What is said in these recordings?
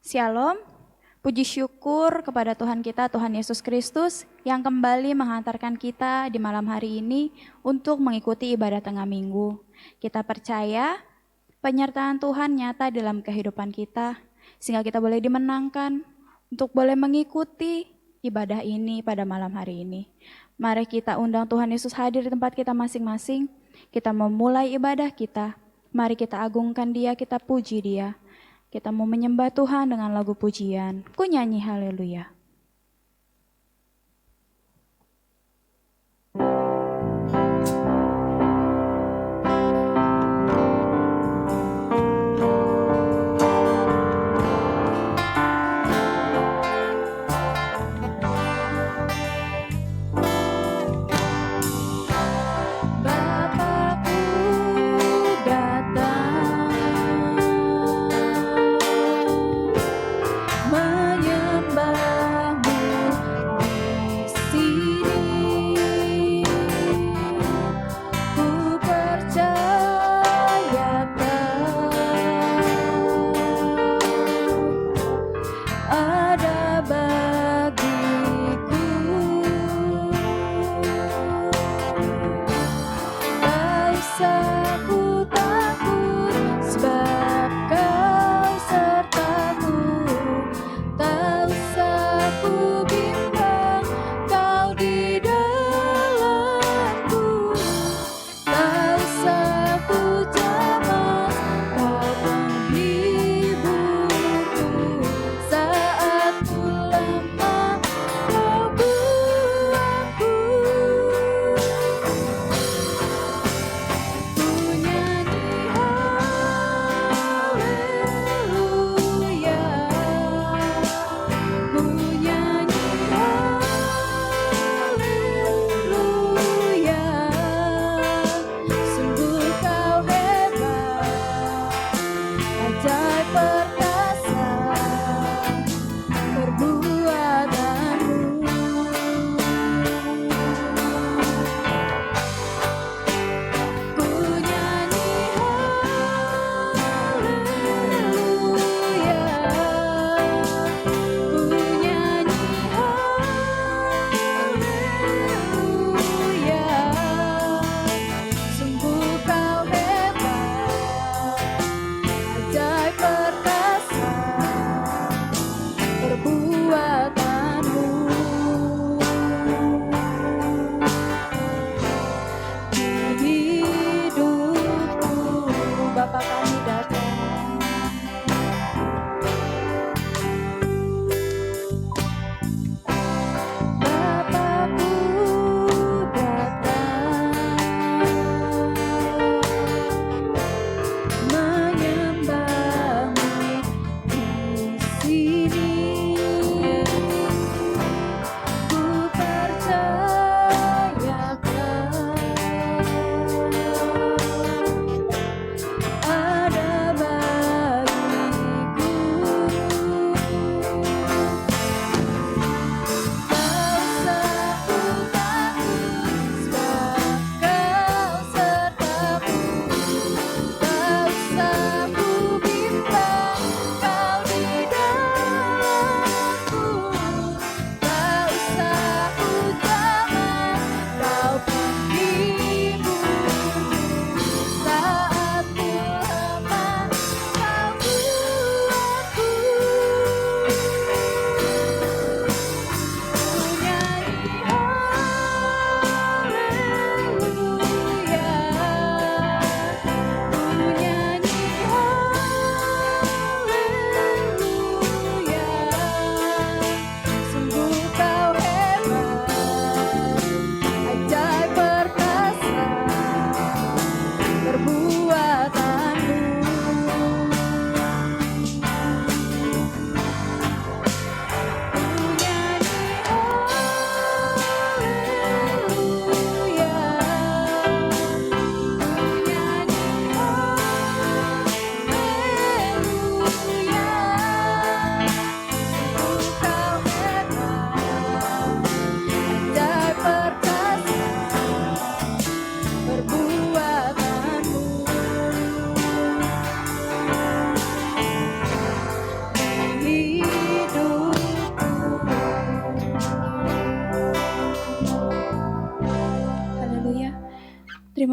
Shalom, puji syukur kepada Tuhan kita, Tuhan Yesus Kristus, yang kembali menghantarkan kita di malam hari ini untuk mengikuti ibadah tengah minggu. Kita percaya penyertaan Tuhan nyata dalam kehidupan kita, sehingga kita boleh dimenangkan untuk boleh mengikuti ibadah ini pada malam hari ini. Mari kita undang Tuhan Yesus hadir di tempat kita masing-masing. Kita memulai ibadah kita. Mari kita agungkan Dia, kita puji Dia. Kita mau menyembah Tuhan dengan lagu pujian. Ku nyanyi haleluya. Menyembah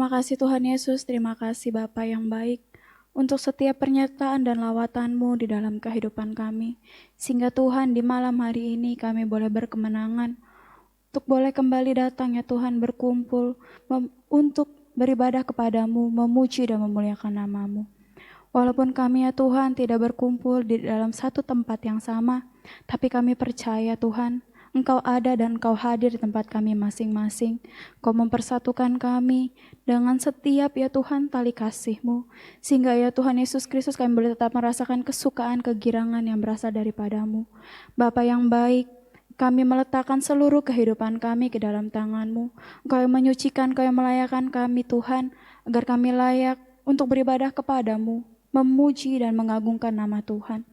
Terima kasih Tuhan Yesus, terima kasih Bapa yang baik untuk setiap pernyataan dan lawatan-Mu di dalam kehidupan kami. Sehingga Tuhan di malam hari ini kami boleh berkemenangan untuk boleh kembali datang ya Tuhan berkumpul untuk beribadah kepadamu, memuji dan memuliakan nama-Mu. Walaupun kami ya Tuhan tidak berkumpul di dalam satu tempat yang sama, tapi kami percaya Tuhan, Engkau ada dan Engkau hadir di tempat kami masing-masing. Kau mempersatukan kami dengan setiap ya Tuhan tali kasih-Mu. Sehingga ya Tuhan Yesus Kristus kami boleh tetap merasakan kesukaan, kegirangan yang berasal daripada-Mu. Bapa yang baik, kami meletakkan seluruh kehidupan kami ke dalam tangan-Mu. Engkau yang menyucikan, Engkau yang melayakkan kami Tuhan, agar kami layak untuk beribadah kepada-Mu, memuji dan mengagungkan nama Tuhan.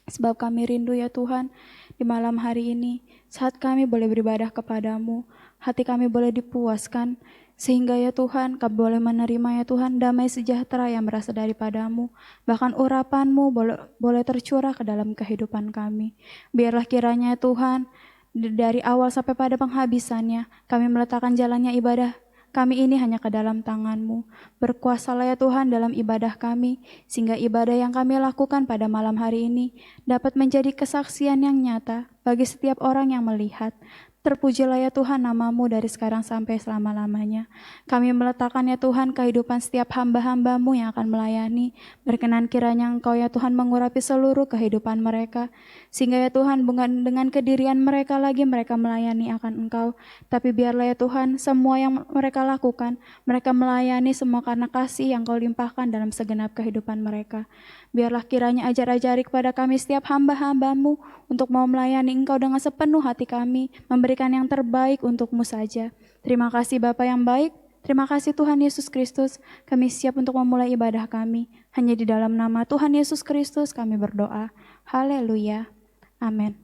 Sebab kami rindu ya Tuhan, di malam hari ini, saat kami boleh beribadah kepadamu, hati kami boleh dipuaskan, sehingga ya Tuhan, kami boleh menerima ya Tuhan, damai sejahtera yang berasal daripadamu, bahkan urapan-Mu boleh tercurah ke dalam kehidupan kami. Biarlah kiranya ya Tuhan, dari awal sampai pada penghabisannya, kami meletakkan jalannya ibadah kami ini hanya ke dalam tangan-Mu. Berkuasalah ya Tuhan dalam ibadah kami, sehingga ibadah yang kami lakukan pada malam hari ini dapat menjadi kesaksian yang nyata bagi setiap orang yang melihat. Terpujilah ya Tuhan nama-Mu dari sekarang sampai selama-lamanya. Kami meletakkan ya Tuhan kehidupan setiap hamba-hamba-Mu yang akan melayani. Berkenan kiranya Engkau ya Tuhan mengurapi seluruh kehidupan mereka. Sehingga ya Tuhan bukan dengan kedirian mereka lagi mereka melayani akan Engkau. Tapi biarlah ya Tuhan semua yang mereka lakukan, mereka melayani semua karena kasih yang Kau limpahkan dalam segenap kehidupan mereka. Biarlah kiranya ajar-ajari kepada kami setiap hamba-hamba-Mu untuk mau melayani Engkau dengan sepenuh hati kami, memberikan yang terbaik untuk-Mu saja. Terima kasih Bapa yang baik, terima kasih Tuhan Yesus Kristus, kami siap untuk memulai ibadah kami. Hanya di dalam nama Tuhan Yesus Kristus kami berdoa. Haleluya. Amin.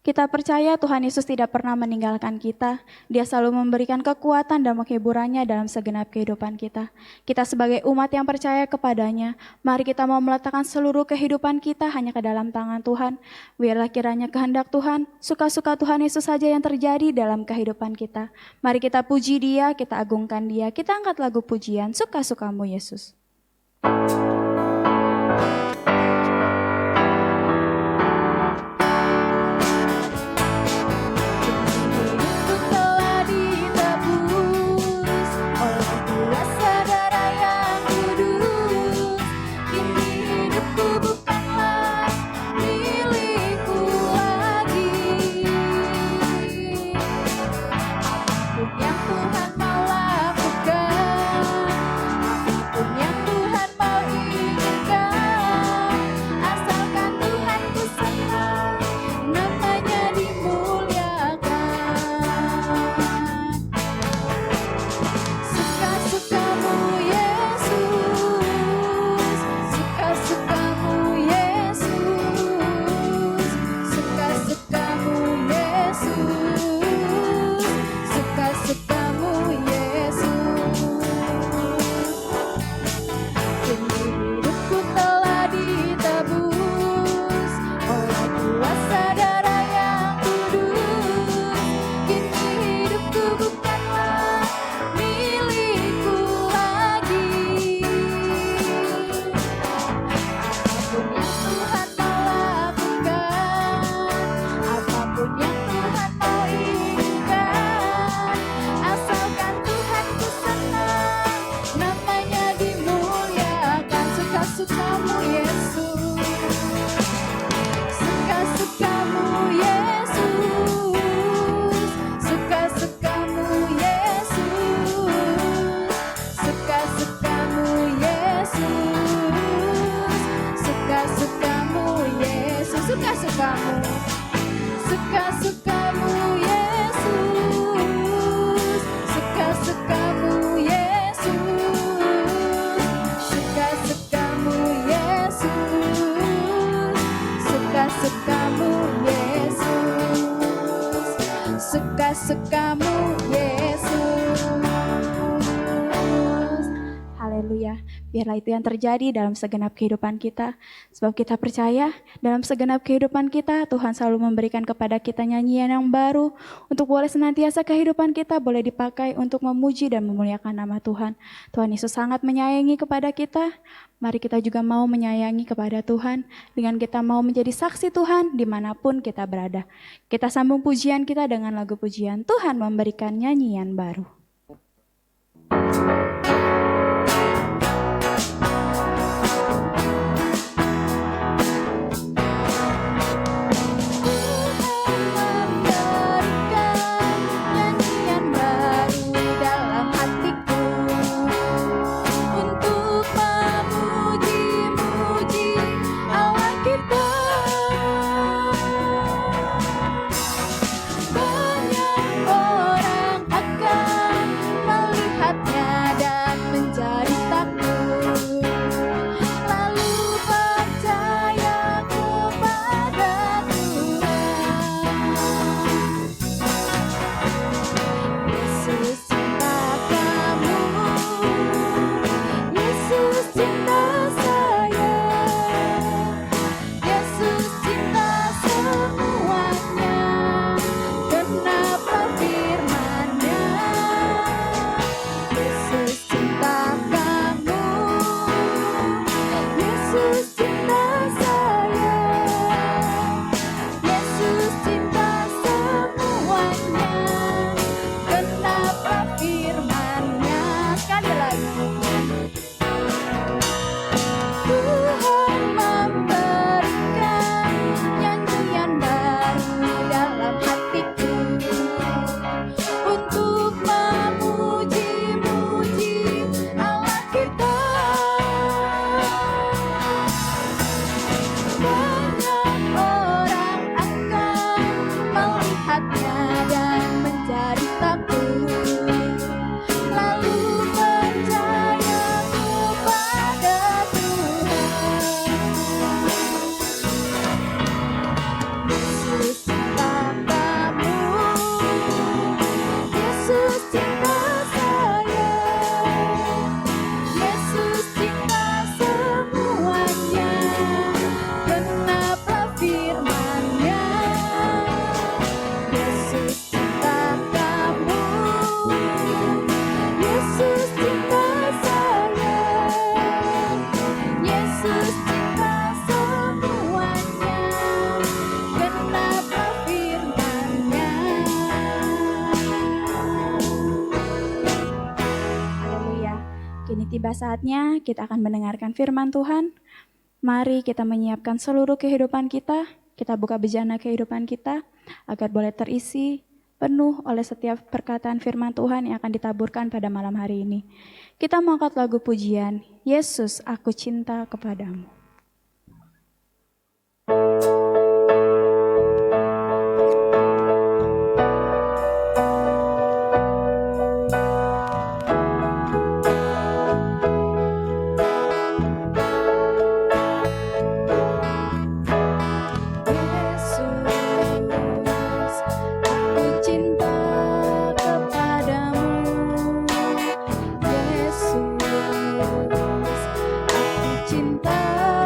Kita percaya Tuhan Yesus tidak pernah meninggalkan kita. Dia selalu memberikan kekuatan dan menghiburannya dalam segenap kehidupan kita. Kita sebagai umat yang percaya kepadanya, mari kita mau meletakkan seluruh kehidupan kita hanya ke dalam tangan Tuhan. Biarlah kiranya kehendak Tuhan, suka-suka Tuhan Yesus saja yang terjadi dalam kehidupan kita. Mari kita puji Dia, kita agungkan Dia. Kita angkat lagu pujian, suka-sukamu Yesus. Yang Tuhan mau lakukan, apapun yang Tuhan mau Biarlah itu yang terjadi dalam segenap kehidupan kita. Sebab kita percaya dalam segenap kehidupan kita, Tuhan selalu memberikan kepada kita nyanyian yang baru, untuk boleh senantiasa kehidupan kita boleh dipakai untuk memuji dan memuliakan nama Tuhan. Tuhan Yesus sangat menyayangi kepada kita. Mari kita juga mau menyayangi kepada Tuhan, dengan kita mau menjadi saksi Tuhan dimanapun kita berada. Kita sambung pujian kita dengan lagu pujian Tuhan memberikan nyanyian baru. Tiba saatnya kita akan mendengarkan firman Tuhan. Mari kita menyiapkan seluruh kehidupan kita buka bejana kehidupan kita, agar boleh terisi penuh oleh setiap perkataan firman Tuhan yang akan ditaburkan pada malam hari ini. Kita mengangkat lagu pujian, Yesus, aku cinta kepadamu. Cinta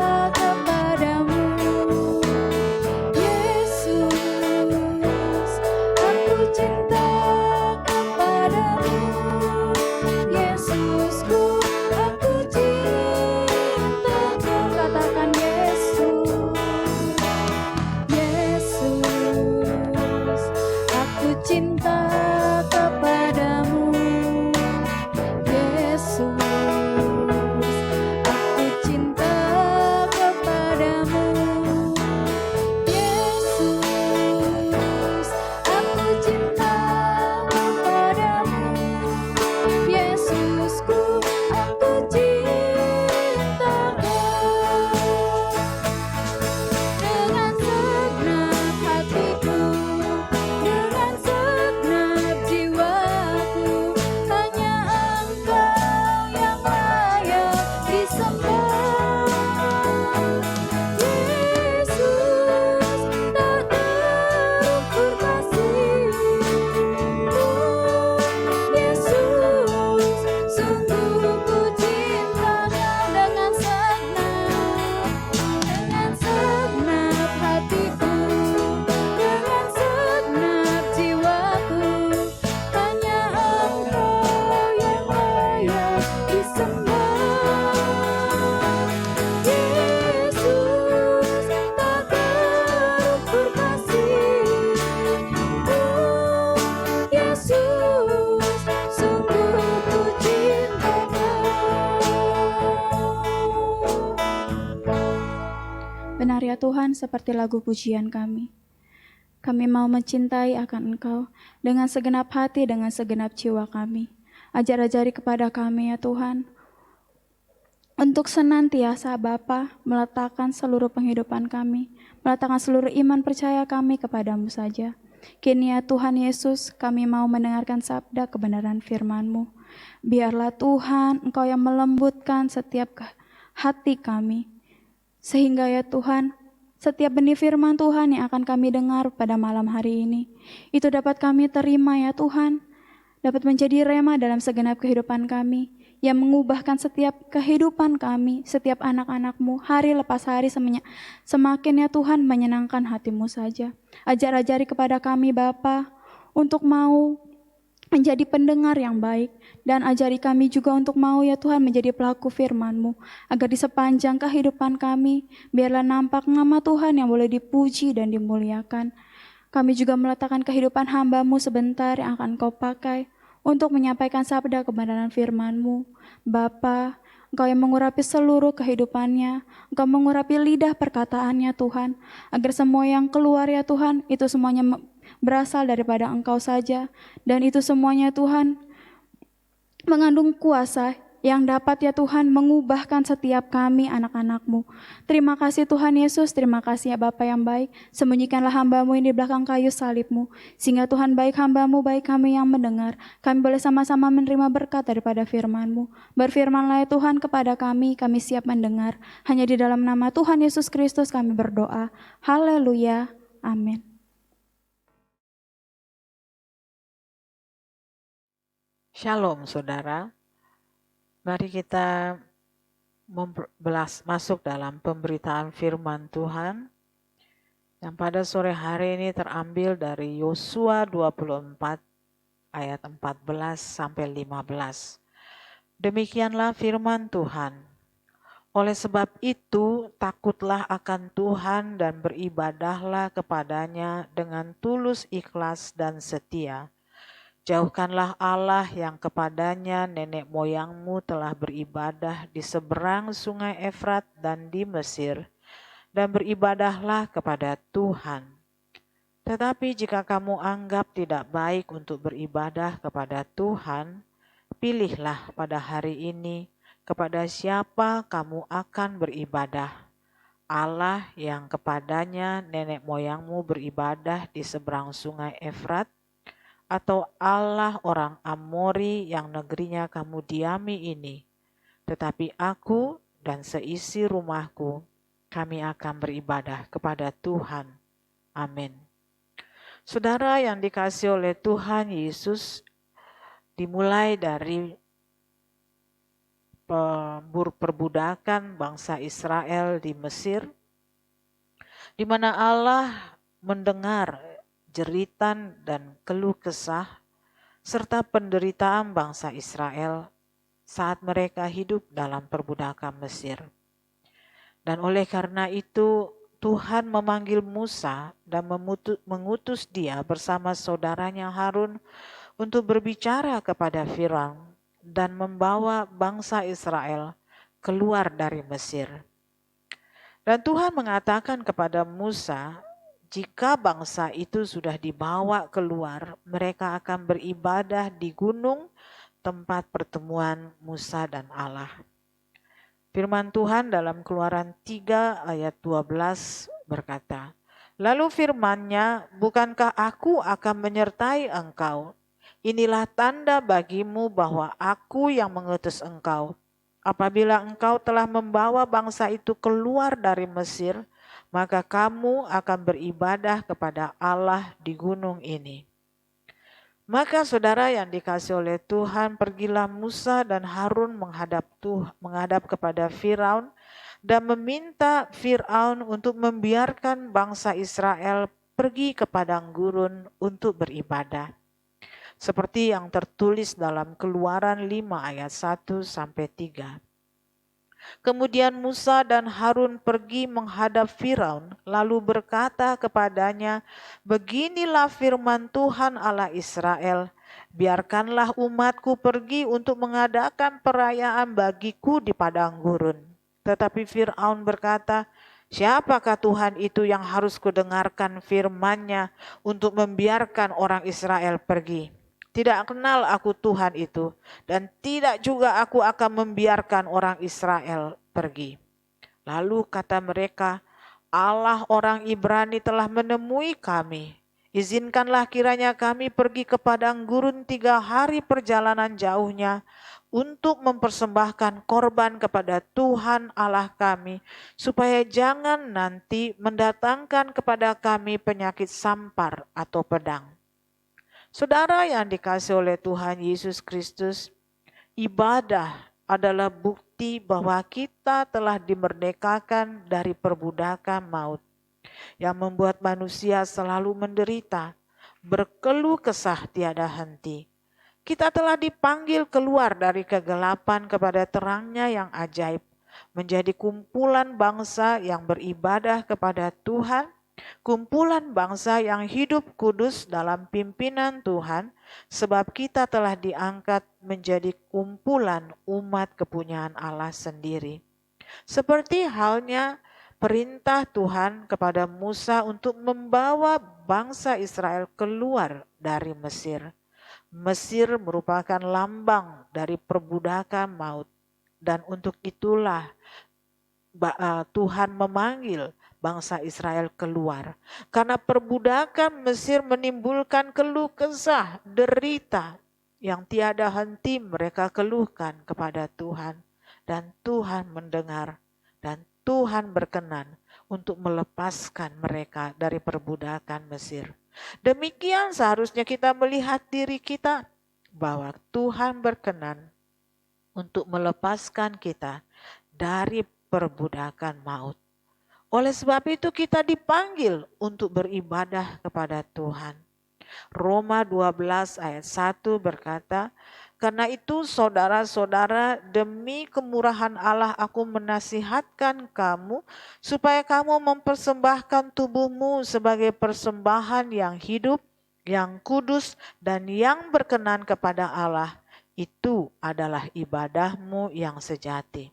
ya Tuhan seperti lagu pujian kami. Kami mau mencintai akan Engkau dengan segenap hati, dengan segenap jiwa kami. Ajar-ajari kepada kami ya Tuhan, untuk senantiasa Bapa meletakkan seluruh penghidupan kami, meletakkan seluruh iman percaya kami kepadamu saja. Kini ya Tuhan Yesus, kami mau mendengarkan sabda kebenaran firman-Mu. Biarlah Tuhan Engkau yang melembutkan setiap hati kami, sehingga ya Tuhan, setiap benih firman Tuhan yang akan kami dengar pada malam hari ini, itu dapat kami terima ya Tuhan, dapat menjadi rema dalam segenap kehidupan kami, yang mengubahkan setiap kehidupan kami, setiap anak-anak-Mu, hari lepas hari semakin ya Tuhan menyenangkan hati-Mu saja. Ajar-ajari kepada kami Bapa untuk mau menjadi pendengar yang baik, dan ajari kami juga untuk mau ya Tuhan menjadi pelaku firman-Mu, agar di sepanjang kehidupan kami, biarlah nampak nama Tuhan yang boleh dipuji dan dimuliakan. Kami juga meletakkan kehidupan hamba-Mu sebentar yang akan Kau pakai untuk menyampaikan sabda kebenaran firman-Mu. Bapa, Engkau yang mengurapi seluruh kehidupannya, Engkau mengurapi lidah perkataannya Tuhan, agar semua yang keluar ya Tuhan, itu semuanya berasal daripada Engkau saja, dan itu semuanya Tuhan mengandung kuasa yang dapat ya Tuhan mengubahkan setiap kami anak-anak-Mu. Terima kasih Tuhan Yesus, terima kasih ya Bapa yang baik. Sembunyikanlah hamba-Mu ini di belakang kayu salib-Mu, sehingga Tuhan baik hamba-Mu, baik kami yang mendengar, kami boleh sama-sama menerima berkat daripada firman-Mu. Berfirmanlah ya Tuhan kepada kami siap mendengar. Hanya di dalam nama Tuhan Yesus Kristus kami berdoa. Haleluya, amin. Shalom saudara, mari kita masuk dalam pemberitaan firman Tuhan yang pada sore hari ini terambil dari Yosua 24 ayat 14 sampai 15. Demikianlah firman Tuhan. Oleh sebab itu takutlah akan Tuhan dan beribadahlah kepadanya dengan tulus ikhlas dan setia. Jauhkanlah Allah yang kepadanya nenek moyangmu telah beribadah di seberang sungai Efrat dan di Mesir, dan beribadahlah kepada Tuhan. Tetapi jika kamu anggap tidak baik untuk beribadah kepada Tuhan, pilihlah pada hari ini kepada siapa kamu akan beribadah. Allah yang kepadanya nenek moyangmu beribadah di seberang sungai Efrat, atau Allah orang Amori yang negerinya kamu diami ini. Tetapi aku dan seisi rumahku, kami akan beribadah kepada Tuhan. Amin. Saudara yang dikasihi oleh Tuhan Yesus, dimulai dari perbudakan bangsa Israel di Mesir, di mana Allah mendengar jeritan dan keluh kesah serta penderitaan bangsa Israel saat mereka hidup dalam perbudakan Mesir. Dan oleh karena itu Tuhan memanggil Musa dan mengutus dia bersama saudaranya Harun untuk berbicara kepada Firaun dan membawa bangsa Israel keluar dari Mesir. Dan Tuhan mengatakan kepada Musa, jika bangsa itu sudah dibawa keluar, mereka akan beribadah di gunung tempat pertemuan Musa dan Allah. Firman Tuhan dalam Keluaran 3 ayat 12 berkata, lalu firman-Nya, bukankah aku akan menyertai engkau? Inilah tanda bagimu bahwa aku yang mengutus engkau. Apabila engkau telah membawa bangsa itu keluar dari Mesir, maka kamu akan beribadah kepada Allah di gunung ini. Maka saudara yang dikasihi oleh Tuhan, pergilah Musa dan Harun menghadap kepada Firaun dan meminta Firaun untuk membiarkan bangsa Israel pergi ke padang gurun untuk beribadah. Seperti yang tertulis dalam Keluaran 5 ayat 1 sampai 3. Kemudian Musa dan Harun pergi menghadap Firaun, lalu berkata kepadanya, beginilah firman Tuhan Allah Israel, biarkanlah umatku pergi untuk mengadakan perayaan bagiku di padang gurun. Tetapi Firaun berkata, Siapakah Tuhan itu yang harus kudengarkan firman-Nya untuk membiarkan orang Israel pergi? Tidak kenal aku Tuhan itu, dan tidak juga aku akan membiarkan orang Israel pergi. Lalu kata mereka, Allah orang Ibrani telah menemui kami. Izinkanlah kiranya kami pergi ke padang gurun 3 hari perjalanan jauhnya untuk mempersembahkan korban kepada Tuhan Allah kami, supaya jangan nanti mendatangkan kepada kami penyakit sampar atau pedang. Saudara yang dikasihi oleh Tuhan Yesus Kristus, ibadah adalah bukti bahwa kita telah dimerdekakan dari perbudakan maut yang membuat manusia selalu menderita, berkeluh kesah tiada henti. Kita telah dipanggil keluar dari kegelapan kepada terangnya yang ajaib, menjadi kumpulan bangsa yang beribadah kepada Tuhan, kumpulan bangsa yang hidup kudus dalam pimpinan Tuhan, sebab kita telah diangkat menjadi kumpulan umat kepunyaan Allah sendiri. Seperti halnya perintah Tuhan kepada Musa untuk membawa bangsa Israel keluar dari Mesir. Mesir merupakan lambang dari perbudakan maut, dan untuk itulah Tuhan memanggil bangsa Israel keluar. Karena perbudakan Mesir menimbulkan keluh kesah, derita yang tiada henti mereka keluhkan kepada Tuhan. Dan Tuhan mendengar, dan Tuhan berkenan untuk melepaskan mereka dari perbudakan Mesir. Demikian seharusnya kita melihat diri kita, bahwa Tuhan berkenan untuk melepaskan kita dari perbudakan maut. Oleh sebab itu kita dipanggil untuk beribadah kepada Tuhan. Roma 12 ayat 1 berkata, karena itu saudara-saudara, demi kemurahan Allah aku menasihatkan kamu supaya kamu mempersembahkan tubuhmu sebagai persembahan yang hidup, yang kudus, dan yang berkenan kepada Allah. Itu adalah ibadahmu yang sejati.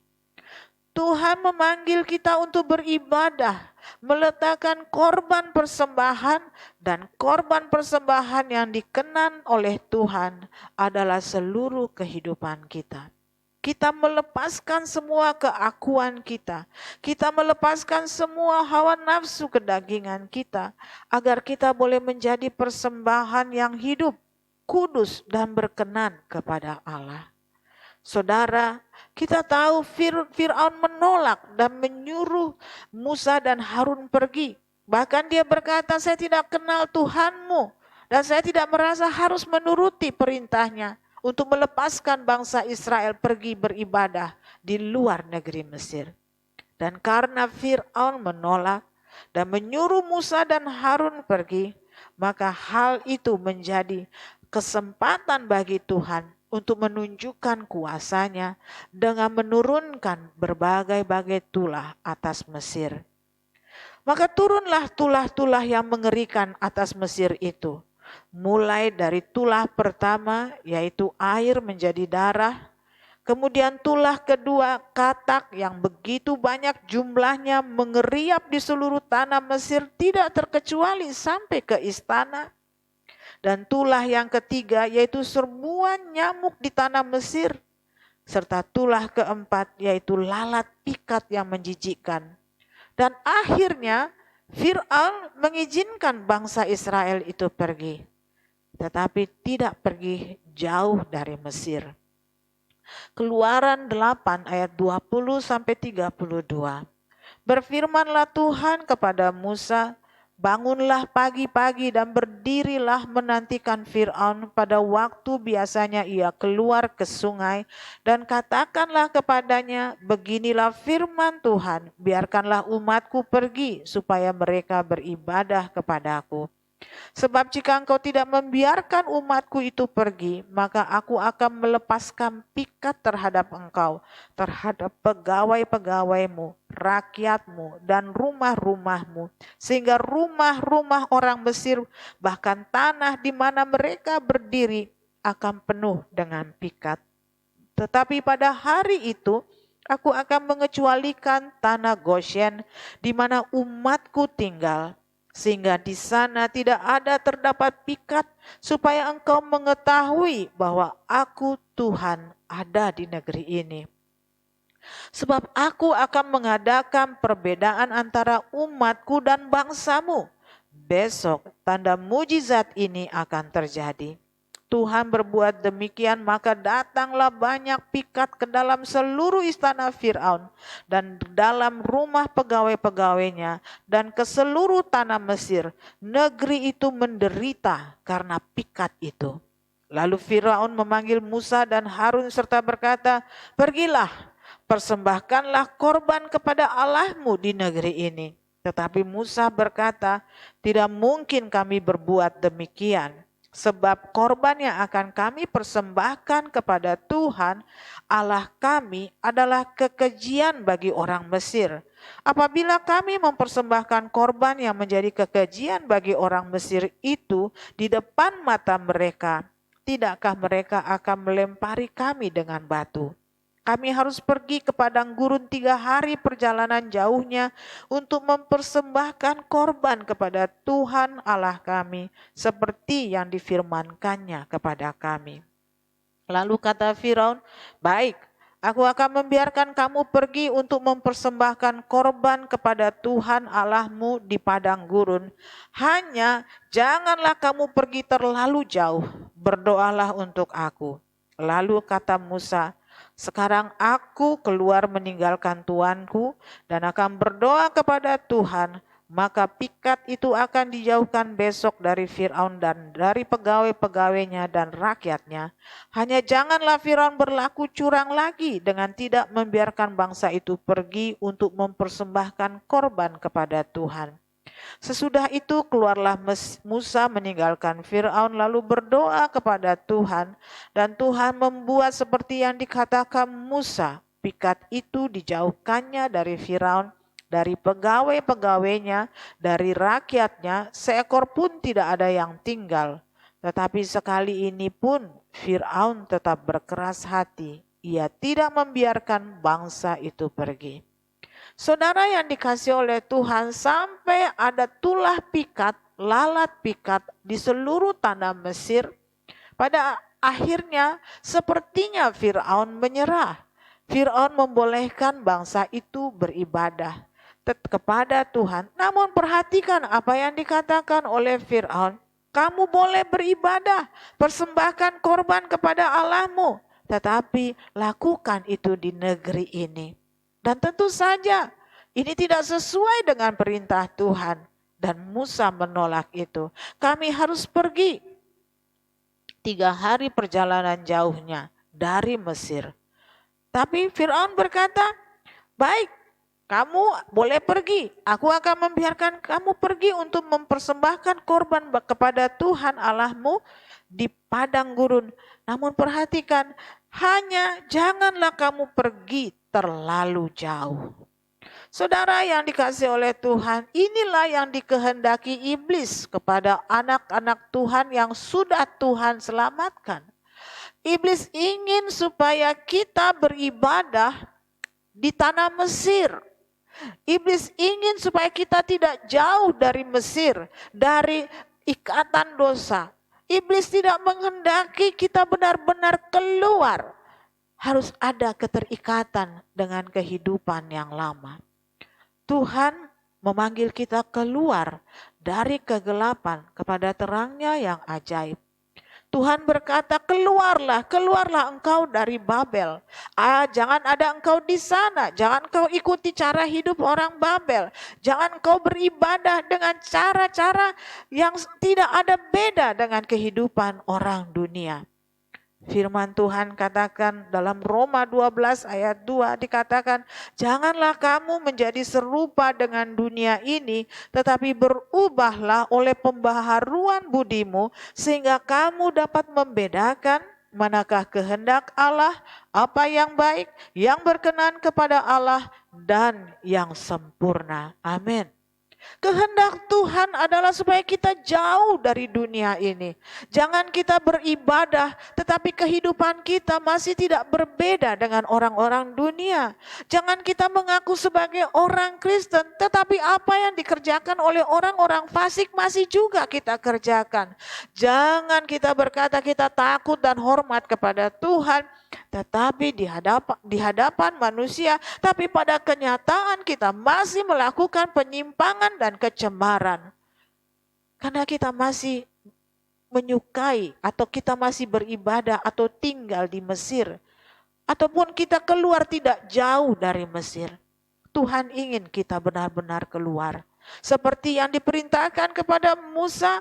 Tuhan memanggil kita untuk beribadah, meletakkan korban persembahan, dan korban persembahan yang dikenan oleh Tuhan adalah seluruh kehidupan kita. Kita melepaskan semua keakuan kita. Kita melepaskan semua hawa nafsu kedagingan kita, agar kita boleh menjadi persembahan yang hidup, kudus, dan berkenan kepada Allah. Saudara, kita tahu Fir'aun menolak dan menyuruh Musa dan Harun pergi. Bahkan dia berkata, saya tidak kenal Tuhanmu dan saya tidak merasa harus menuruti perintahnya untuk melepaskan bangsa Israel pergi beribadah di luar negeri Mesir. Dan karena Fir'aun menolak dan menyuruh Musa dan Harun pergi, maka hal itu menjadi kesempatan bagi Tuhan untuk menunjukkan kuasanya dengan menurunkan berbagai-bagai tulah atas Mesir. Maka turunlah tulah-tulah yang mengerikan atas Mesir itu. Mulai dari tulah pertama, yaitu air menjadi darah. Kemudian tulah kedua, katak yang begitu banyak jumlahnya mengeriap di seluruh tanah Mesir, tidak terkecuali sampai ke istana. Dan tulah yang ketiga, yaitu serbuan nyamuk di tanah Mesir. Serta tulah keempat, yaitu lalat pikat yang menjijikkan. Dan akhirnya Fir'aun mengizinkan bangsa Israel itu pergi, tetapi tidak pergi jauh dari Mesir. Keluaran 8 ayat 20 sampai 32. Berfirmanlah Tuhan kepada Musa, bangunlah pagi-pagi dan berdirilah menantikan Fir'aun pada waktu biasanya ia keluar ke sungai, dan katakanlah kepadanya, beginilah firman Tuhan, biarkanlah umatku pergi supaya mereka beribadah kepadaku. Sebab jika engkau tidak membiarkan umatku itu pergi, maka aku akan melepaskan pikat terhadap engkau, terhadap pegawai-pegawaimu, rakyatmu, dan rumah-rumahmu. Sehingga rumah-rumah orang Mesir, bahkan tanah di mana mereka berdiri, akan penuh dengan pikat. Tetapi pada hari itu, Aku akan mengecualikan tanah Goshen di mana umatku tinggal, sehingga di sana tidak ada terdapat pikat, supaya engkau mengetahui bahwa aku Tuhan ada di negeri ini. Sebab aku akan mengadakan perbedaan antara umatku dan bangsamu. Besok tanda mujizat ini akan terjadi. Tuhan berbuat demikian, maka datanglah banyak pikat ke dalam seluruh istana Firaun dan dalam rumah pegawai-pegawainya dan ke seluruh tanah Mesir. Negeri itu menderita karena pikat itu. Lalu Firaun memanggil Musa dan Harun serta berkata, "Pergilah, persembahkanlah korban kepada Allahmu di negeri ini." Tetapi Musa berkata, "Tidak mungkin kami berbuat demikian. Sebab korban yang akan kami persembahkan kepada Tuhan Allah kami adalah kekejian bagi orang Mesir. Apabila kami mempersembahkan korban yang menjadi kekejian bagi orang Mesir itu di depan mata mereka, tidakkah mereka akan melempari kami dengan batu? Kami harus pergi ke padang gurun 3 hari perjalanan jauhnya untuk mempersembahkan korban kepada Tuhan Allah kami, seperti yang difirmankannya kepada kami." Lalu kata Firaun, "Baik, aku akan membiarkan kamu pergi untuk mempersembahkan korban kepada Tuhan Allahmu di padang gurun. Hanya janganlah kamu pergi terlalu jauh, berdoalah untuk aku." Lalu kata Musa, "Sekarang aku keluar meninggalkan tuanku dan akan berdoa kepada Tuhan, maka pikat itu akan dijauhkan besok dari Firaun dan dari pegawai-pegawainya dan rakyatnya. Hanya janganlah Firaun berlaku curang lagi dengan tidak membiarkan bangsa itu pergi untuk mempersembahkan korban kepada Tuhan." Sesudah itu keluarlah Musa meninggalkan Firaun lalu berdoa kepada Tuhan, dan Tuhan membuat seperti yang dikatakan Musa. Pikat itu dijauhkannya dari Firaun, dari pegawai-pegawainya, dari rakyatnya, seekor pun tidak ada yang tinggal. Tetapi sekali ini pun Firaun tetap berkeras hati. Ia tidak membiarkan bangsa itu pergi. Saudara yang dikasihi oleh Tuhan, sampai ada tulah pikat, lalat pikat di seluruh tanah Mesir. Pada akhirnya sepertinya Firaun menyerah. Firaun membolehkan bangsa itu beribadah kepada Tuhan. Namun perhatikan apa yang dikatakan oleh Firaun. "Kamu boleh beribadah, persembahkan korban kepada Allahmu, tetapi lakukan itu di negeri ini." Dan tentu saja ini tidak sesuai dengan perintah Tuhan. Dan Musa menolak itu. Kami harus pergi 3 hari perjalanan jauhnya dari Mesir. Tapi Firaun berkata, "Baik, kamu boleh pergi. Aku akan membiarkan kamu pergi untuk mempersembahkan korban kepada Tuhan Allahmu di padang gurun. Namun perhatikan, hanya janganlah kamu pergi terlalu jauh." Saudara yang dikasihi oleh Tuhan, inilah yang dikehendaki iblis kepada anak-anak Tuhan yang sudah Tuhan selamatkan. Iblis ingin supaya kita beribadah di tanah Mesir. Iblis ingin supaya kita tidak jauh dari Mesir, dari ikatan dosa. Iblis tidak menghendaki kita benar-benar keluar. Harus ada keterikatan dengan kehidupan yang lama. Tuhan memanggil kita keluar dari kegelapan kepada terangnya yang ajaib. Tuhan berkata, keluarlah engkau dari Babel. Jangan ada engkau di sana. Jangan engkau ikuti cara hidup orang Babel. Jangan engkau beribadah dengan cara-cara yang tidak ada beda dengan kehidupan orang dunia. Firman Tuhan katakan dalam Roma 12 ayat 2 dikatakan, "Janganlah kamu menjadi serupa dengan dunia ini, tetapi berubahlah oleh pembaharuan budimu, sehingga kamu dapat membedakan manakah kehendak Allah, apa yang baik, yang berkenan kepada Allah, dan yang sempurna." Amin. Kehendak Tuhan adalah supaya kita jauh dari dunia ini. Jangan kita beribadah, tetapi kehidupan kita masih tidak berbeda dengan orang-orang dunia. Jangan kita mengaku sebagai orang Kristen, tetapi apa yang dikerjakan oleh orang-orang fasik masih juga kita kerjakan. Jangan kita berkata kita takut dan hormat kepada Tuhan, tetapi di hadapan manusia, tapi pada kenyataan kita masih melakukan penyimpangan dan kecemaran. Karena kita masih menyukai atau kita masih beribadah atau tinggal di Mesir. Ataupun kita keluar tidak jauh dari Mesir. Tuhan ingin kita benar-benar keluar. Seperti yang diperintahkan kepada Musa,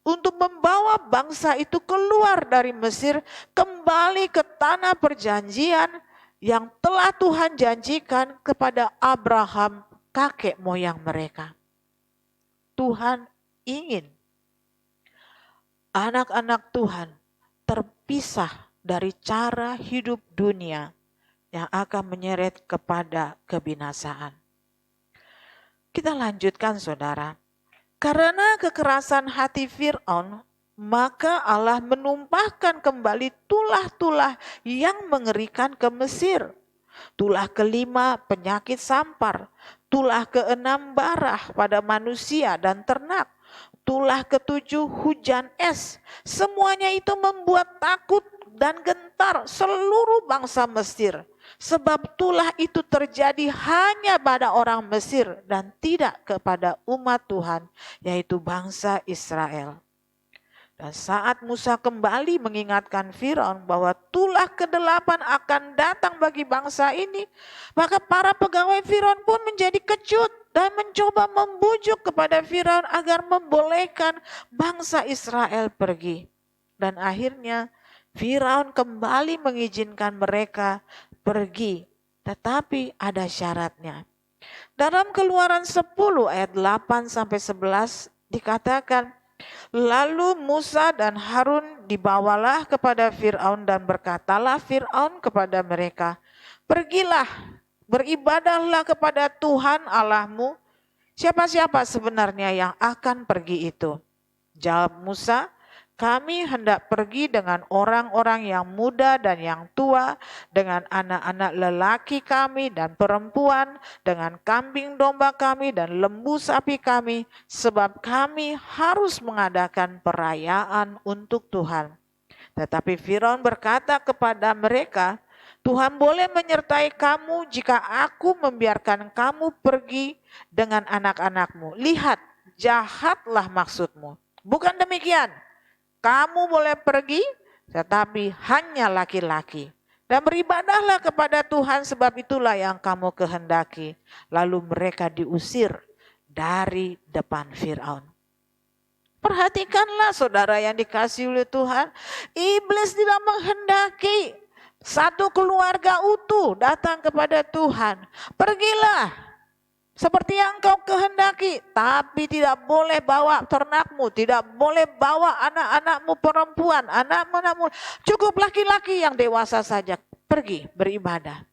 untuk membawa bangsa itu keluar dari Mesir, kembali ke tanah perjanjian yang telah Tuhan janjikan kepada Abraham, kakek moyang mereka. Tuhan ingin anak-anak Tuhan terpisah dari cara hidup dunia yang akan menyeret kepada kebinasaan. Kita lanjutkan, saudara. Karena kekerasan hati Fir'aun, maka Allah menumpahkan kembali tulah-tulah yang mengerikan ke Mesir. Tulah kelima penyakit sampar, tulah keenam barah pada manusia dan ternak, tulah ketujuh hujan es. Semuanya itu membuat takut dan gentar seluruh bangsa Mesir. Sebab tulah itu terjadi hanya pada orang Mesir dan tidak kepada umat Tuhan, yaitu bangsa Israel. Dan saat Musa kembali mengingatkan Firaun bahwa tulah ke-8 akan datang bagi bangsa ini, maka para pegawai Firaun pun menjadi kecut dan mencoba membujuk kepada Firaun agar membolehkan bangsa Israel pergi. Dan akhirnya Firaun kembali mengizinkan mereka pergi, tetapi ada syaratnya. Dalam Keluaran 10 ayat 8 sampai 11 dikatakan, lalu Musa dan Harun dibawalah kepada Fir'aun dan berkatalah Fir'aun kepada mereka, pergilah, beribadahlah kepada Tuhan Allahmu. Siapa-siapa sebenarnya yang akan pergi itu? Jawab Musa, kami hendak pergi dengan orang-orang yang muda dan yang tua, dengan anak-anak lelaki kami dan perempuan, dengan kambing domba kami dan lembu sapi kami, sebab kami harus mengadakan perayaan untuk Tuhan. Tetapi Firaun berkata kepada mereka, Tuhan boleh menyertai kamu jika aku membiarkan kamu pergi dengan anak-anakmu. Lihat, jahatlah maksudmu. Bukan demikian. Kamu boleh pergi, tetapi hanya laki-laki. Dan beribadahlah kepada Tuhan, sebab itulah yang kamu kehendaki. Lalu mereka diusir dari depan Firaun. Perhatikanlah saudara yang dikasihi oleh Tuhan. Iblis tidak menghendaki satu keluarga utuh datang kepada Tuhan. Pergilah seperti yang kau kehendaki, tapi tidak boleh bawa ternakmu, tidak boleh bawa anak-anakmu perempuan, anak-anakmu, cukup laki-laki yang dewasa saja, pergi beribadah.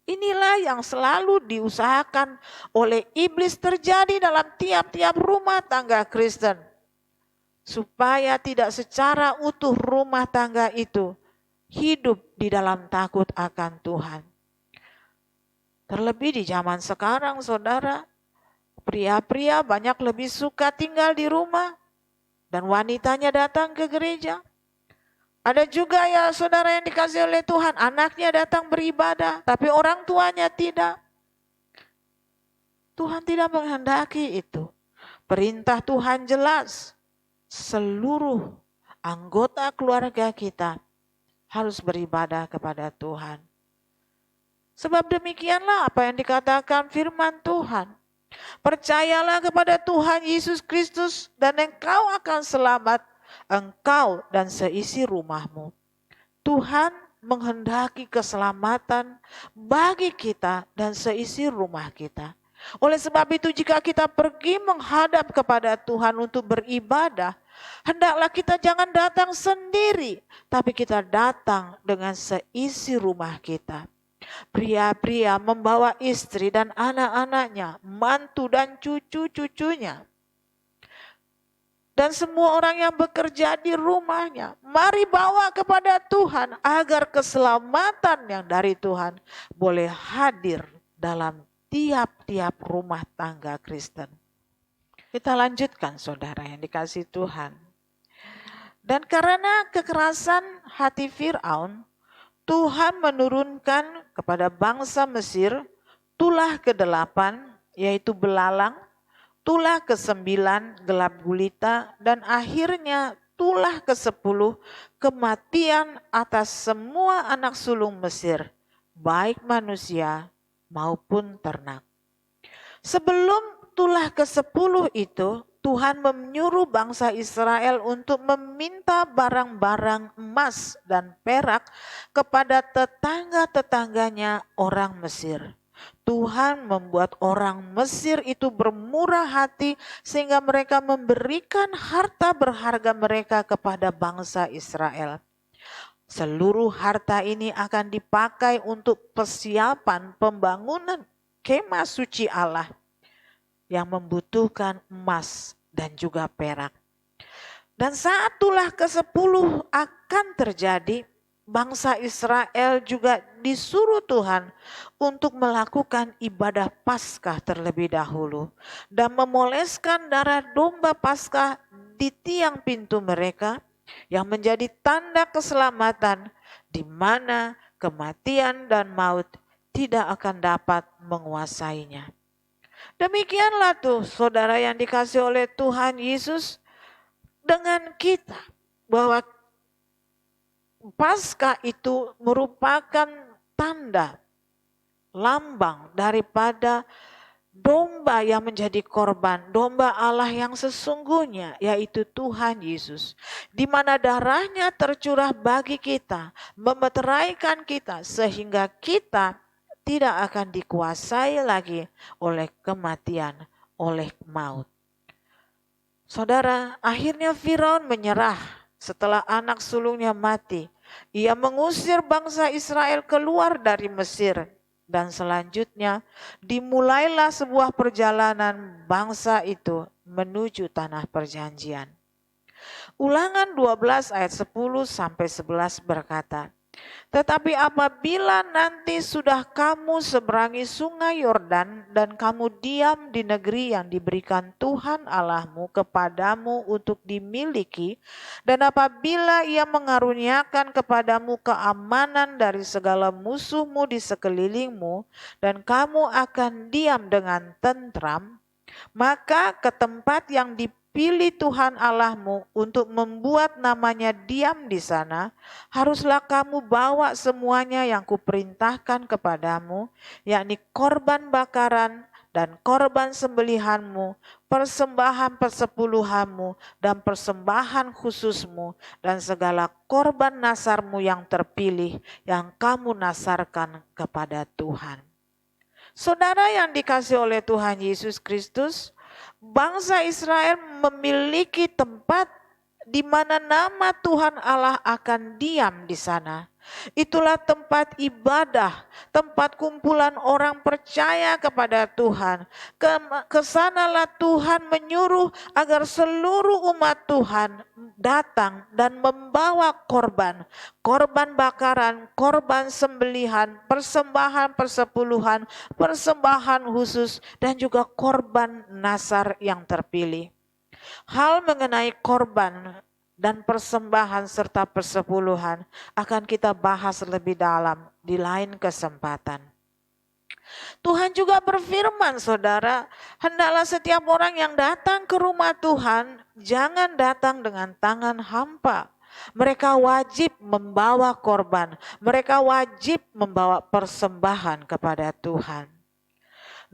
Inilah yang selalu diusahakan oleh iblis terjadi dalam tiap-tiap rumah tangga Kristen. Supaya tidak secara utuh rumah tangga itu hidup di dalam takut akan Tuhan. Terlebih di zaman sekarang, saudara, pria-pria banyak lebih suka tinggal di rumah dan wanitanya datang ke gereja. Ada juga ya saudara yang dikasihi oleh Tuhan, anaknya datang beribadah, tapi orang tuanya tidak. Tuhan tidak menghendaki itu. Perintah Tuhan jelas, seluruh anggota keluarga kita harus beribadah kepada Tuhan. Sebab demikianlah apa yang dikatakan firman Tuhan. Percayalah kepada Tuhan Yesus Kristus dan engkau akan selamat, engkau dan seisi rumahmu. Tuhan menghendaki keselamatan bagi kita dan seisi rumah kita. Oleh sebab itu jika kita pergi menghadap kepada Tuhan untuk beribadah, hendaklah kita jangan datang sendiri, tapi kita datang dengan seisi rumah kita. Pria-pria membawa istri dan anak-anaknya, mantu dan cucu-cucunya. Dan semua orang yang bekerja di rumahnya. Mari bawa kepada Tuhan agar keselamatan yang dari Tuhan boleh hadir dalam tiap-tiap rumah tangga Kristen. Kita lanjutkan saudara yang dikasihi Tuhan. Dan karena kekerasan hati Fir'aun, Tuhan menurunkan kepada bangsa Mesir tulah ke-8 yaitu belalang, tulah ke-9 gelap gulita, dan akhirnya tulah ke-10 kematian atas semua anak sulung Mesir, baik manusia maupun ternak. Sebelum tulah ke-10 itu, Tuhan menyuruh bangsa Israel untuk meminta barang-barang emas dan perak kepada tetangga-tetangganya orang Mesir. Tuhan membuat orang Mesir itu bermurah hati sehingga mereka memberikan harta berharga mereka kepada bangsa Israel. Seluruh harta ini akan dipakai untuk persiapan pembangunan kemah suci Allah yang membutuhkan emas dan juga perak. Dan saat tulah ke-10 akan terjadi, bangsa Israel juga disuruh Tuhan untuk melakukan ibadah Paskah terlebih dahulu dan memoleskan darah domba Paskah di tiang pintu mereka yang menjadi tanda keselamatan di mana kematian dan maut tidak akan dapat menguasainya. Demikianlah tuh saudara yang dikasihi oleh Tuhan Yesus dengan kita, bahwa Paskah itu merupakan tanda, lambang daripada domba yang menjadi korban, domba Allah yang sesungguhnya, yaitu Tuhan Yesus. Di mana darahnya tercurah bagi kita, memeteraikan kita sehingga kita tidak akan dikuasai lagi oleh kematian, oleh maut. Saudara, akhirnya Firaun menyerah setelah anak sulungnya mati. Ia mengusir bangsa Israel keluar dari Mesir. Dan selanjutnya dimulailah sebuah perjalanan bangsa itu menuju tanah perjanjian. Ulangan 12 ayat 10 sampai 11 berkata, tetapi apabila nanti sudah kamu seberangi sungai Yordan dan kamu diam di negeri yang diberikan Tuhan Allahmu kepadamu untuk dimiliki, dan apabila ia mengaruniakan kepadamu keamanan dari segala musuhmu di sekelilingmu, dan kamu akan diam dengan tentram, maka ke tempat yang dipilih Tuhan Allahmu untuk membuat namanya diam di sana, haruslah kamu bawa semuanya yang kuperintahkan kepadamu, yakni korban bakaran dan korban sembelihanmu, persembahan persepuluhanmu dan persembahan khususmu, dan segala korban nasarmu yang terpilih yang kamu nasarkan kepada Tuhan. Saudara yang dikasihi oleh Tuhan Yesus Kristus, bangsa Israel memiliki tempat di mana nama Tuhan Allah akan diam di sana. Itulah tempat ibadah, tempat kumpulan orang percaya kepada Tuhan. Kesanalah Tuhan menyuruh agar seluruh umat Tuhan datang dan membawa korban. Korban bakaran, korban sembelihan, persembahan persepuluhan, persembahan khusus, dan juga korban nasar yang terpilih. Hal mengenai korban dan persembahan serta persepuluhan akan kita bahas lebih dalam di lain kesempatan. Tuhan juga berfirman, saudara, hendaklah setiap orang yang datang ke rumah Tuhan jangan datang dengan tangan hampa. Mereka wajib membawa korban, mereka wajib membawa persembahan kepada Tuhan.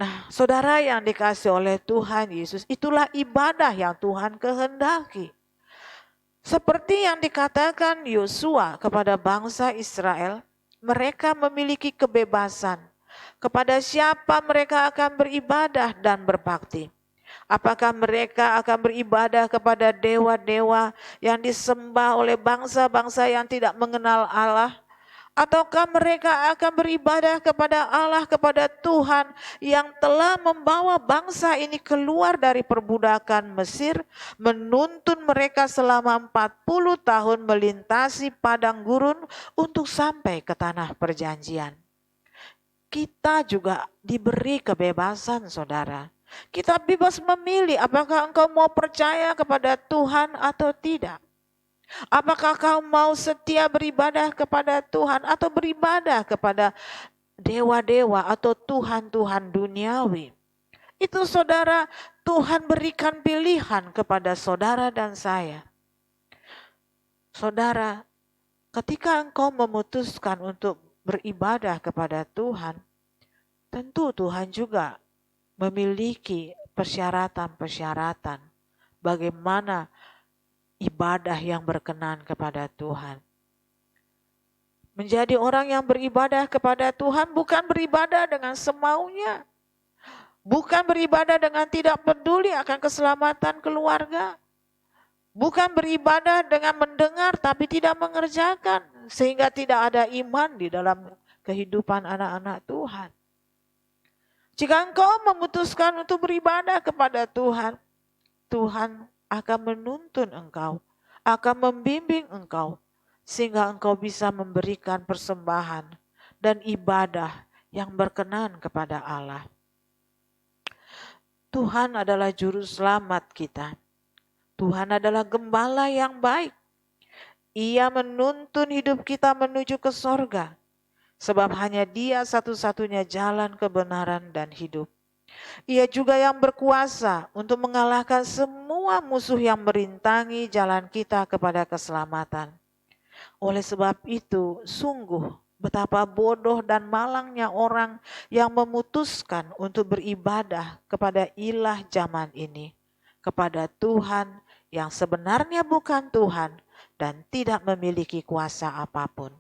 Nah, saudara yang dikasihi oleh Tuhan Yesus, itulah ibadah yang Tuhan kehendaki. Seperti yang dikatakan Yosua kepada bangsa Israel, mereka memiliki kebebasan kepada siapa mereka akan beribadah dan berbakti. Apakah mereka akan beribadah kepada dewa-dewa yang disembah oleh bangsa-bangsa yang tidak mengenal Allah? Ataukah mereka akan beribadah kepada Allah, kepada Tuhan yang telah membawa bangsa ini keluar dari perbudakan Mesir, menuntun mereka selama 40 tahun melintasi padang gurun untuk sampai ke tanah perjanjian. Kita juga diberi kebebasan, saudara. Kita bebas memilih apakah engkau mau percaya kepada Tuhan atau tidak. Apakah kau mau setia beribadah kepada Tuhan atau beribadah kepada dewa-dewa atau Tuhan-Tuhan duniawi. Itu saudara, Tuhan berikan pilihan kepada saudara dan saya. Saudara, ketika engkau memutuskan untuk beribadah kepada Tuhan, tentu Tuhan juga memiliki persyaratan-persyaratan bagaimana ibadah yang berkenan kepada Tuhan. Menjadi orang yang beribadah kepada Tuhan bukan beribadah dengan semaunya. Bukan beribadah dengan tidak peduli akan keselamatan keluarga. Bukan beribadah dengan mendengar tapi tidak mengerjakan. Sehingga tidak ada iman di dalam kehidupan anak-anak Tuhan. Jika engkau memutuskan untuk beribadah kepada Tuhan, Tuhan akan menuntun engkau, akan membimbing engkau, sehingga engkau bisa memberikan persembahan dan ibadah yang berkenan kepada Allah. Tuhan adalah juru selamat kita. Tuhan adalah gembala yang baik. Ia menuntun hidup kita menuju ke sorga, sebab hanya Dia satu-satunya jalan kebenaran dan hidup. Ia juga yang berkuasa untuk mengalahkan semua musuh yang merintangi jalan kita kepada keselamatan. Oleh sebab itu, sungguh betapa bodoh dan malangnya orang yang memutuskan untuk beribadah kepada ilah zaman ini, kepada Tuhan yang sebenarnya bukan Tuhan dan tidak memiliki kuasa apapun.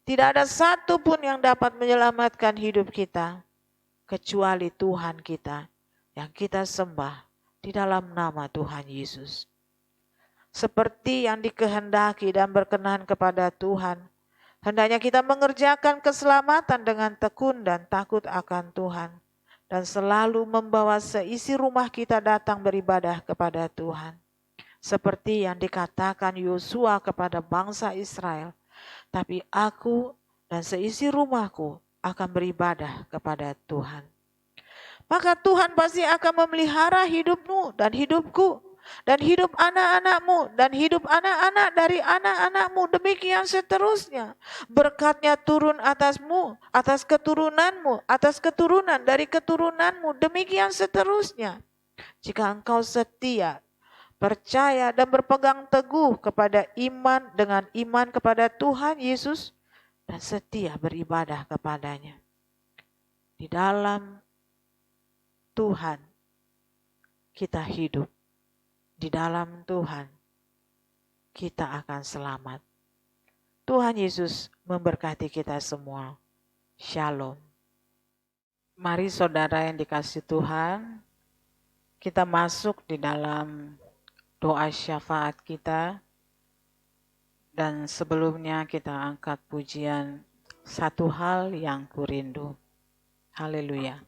Tidak ada satu pun yang dapat menyelamatkan hidup kita, kecuali Tuhan kita yang kita sembah di dalam nama Tuhan Yesus. Seperti yang dikehendaki dan berkenan kepada Tuhan, hendaknya kita mengerjakan keselamatan dengan tekun dan takut akan Tuhan, dan selalu membawa seisi rumah kita datang beribadah kepada Tuhan. Seperti yang dikatakan Yosua kepada bangsa Israel, tapi aku dan seisi rumahku akan beribadah kepada Tuhan. Maka Tuhan pasti akan memelihara hidupmu dan hidupku, dan hidup anak-anakmu, dan hidup anak-anak dari anak-anakmu, demikian seterusnya. Berkatnya turun atasmu, atas keturunanmu, atas keturunan dari keturunanmu, demikian seterusnya. Jika engkau setia, percaya dan berpegang teguh kepada iman dengan iman kepada Tuhan Yesus, dan setia beribadah kepadanya. Di dalam Tuhan kita hidup. Di dalam Tuhan kita akan selamat. Tuhan Yesus memberkati kita semua. Shalom. Mari saudara yang dikasihi Tuhan, kita masuk di dalam doa syafaat kita. Dan sebelumnya kita angkat pujian Satu Hal Yang Kurindu. Haleluya.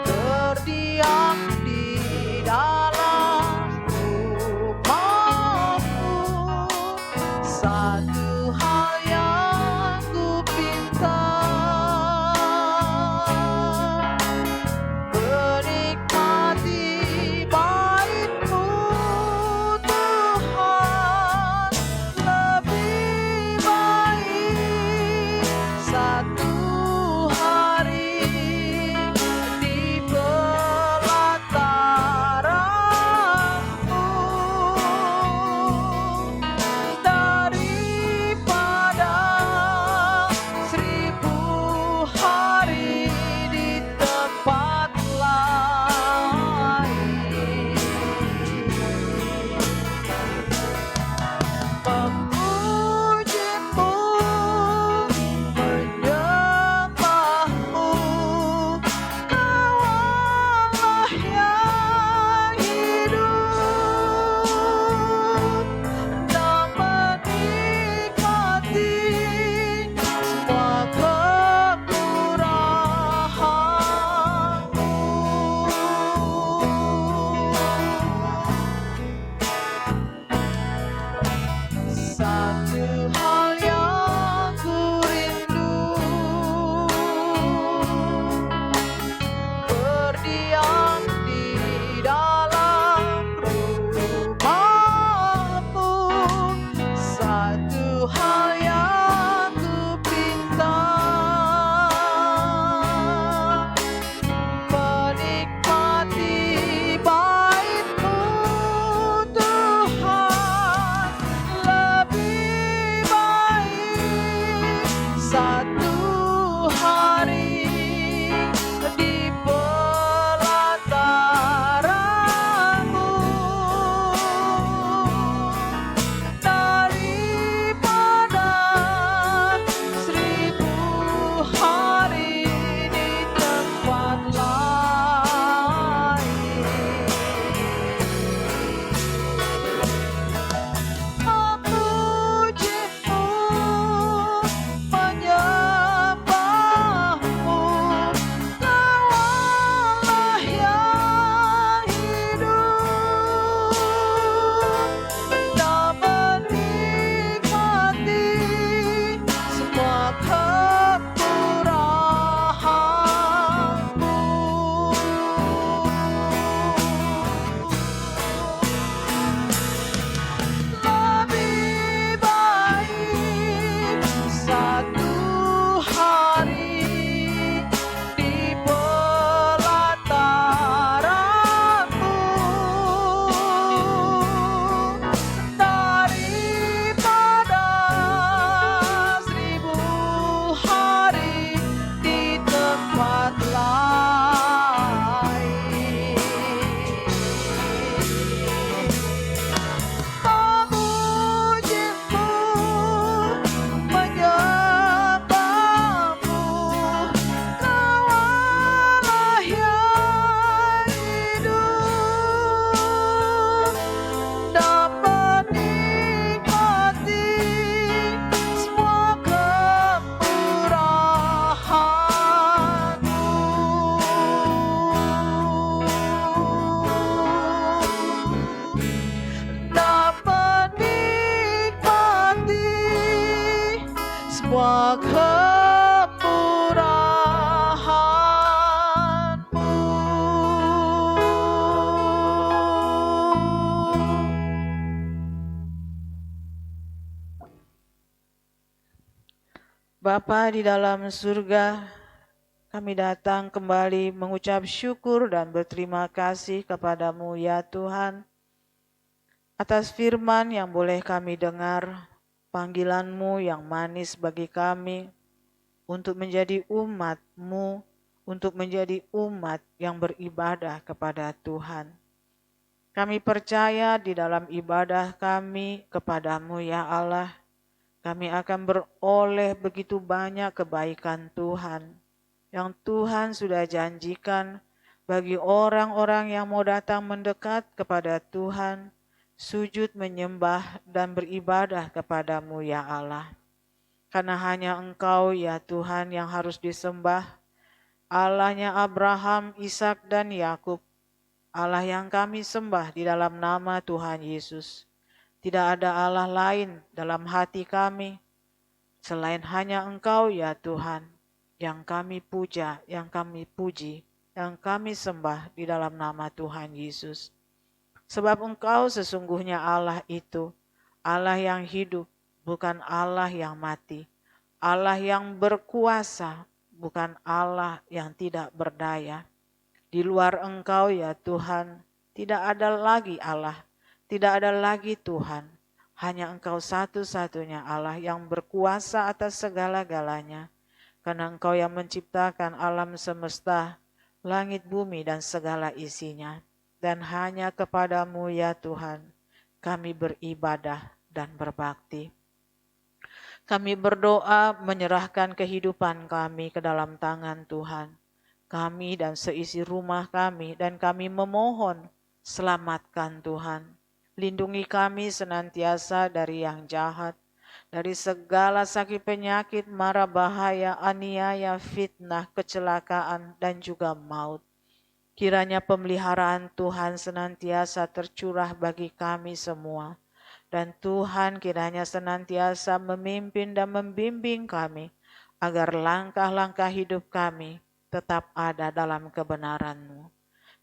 Terdiam di dalam kemurahan-Mu. Bapa di dalam surga, kami datang kembali mengucap syukur dan berterima kasih kepadamu ya Tuhan, atas firman yang boleh kami dengar, panggilan-Mu yang manis bagi kami, untuk menjadi umat-Mu, untuk menjadi umat yang beribadah kepada Tuhan. Kami percaya di dalam ibadah kami kepadamu ya Allah, kami akan beroleh begitu banyak kebaikan Tuhan, yang Tuhan sudah janjikan bagi orang-orang yang mau datang mendekat kepada Tuhan, sujud menyembah dan beribadah kepadamu ya Allah. Karena hanya Engkau ya Tuhan yang harus disembah, Allahnya Abraham, Ishak dan Yakub, Allah yang kami sembah di dalam nama Tuhan Yesus. Tidak ada Allah lain dalam hati kami selain hanya Engkau ya Tuhan, yang kami puja, yang kami puji, yang kami sembah di dalam nama Tuhan Yesus. Sebab Engkau sesungguhnya Allah itu, Allah yang hidup, bukan Allah yang mati, Allah yang berkuasa, bukan Allah yang tidak berdaya. Di luar Engkau ya Tuhan, tidak ada lagi Allah, tidak ada lagi Tuhan. Hanya Engkau satu-satunya Allah yang berkuasa atas segala-galanya. Karena Engkau yang menciptakan alam semesta, langit bumi dan segala isinya. Dan hanya kepadamu ya Tuhan, kami beribadah dan berbakti. Kami berdoa menyerahkan kehidupan kami ke dalam tangan Tuhan. Kami dan seisi rumah kami, dan kami memohon, selamatkan Tuhan. Lindungi kami senantiasa dari yang jahat, dari segala sakit penyakit, mara bahaya, aniaya, fitnah, kecelakaan, dan juga maut. Kiranya pemeliharaan Tuhan senantiasa tercurah bagi kami semua. Dan Tuhan kiranya senantiasa memimpin dan membimbing kami, agar langkah-langkah hidup kami tetap ada dalam kebenaran-Mu.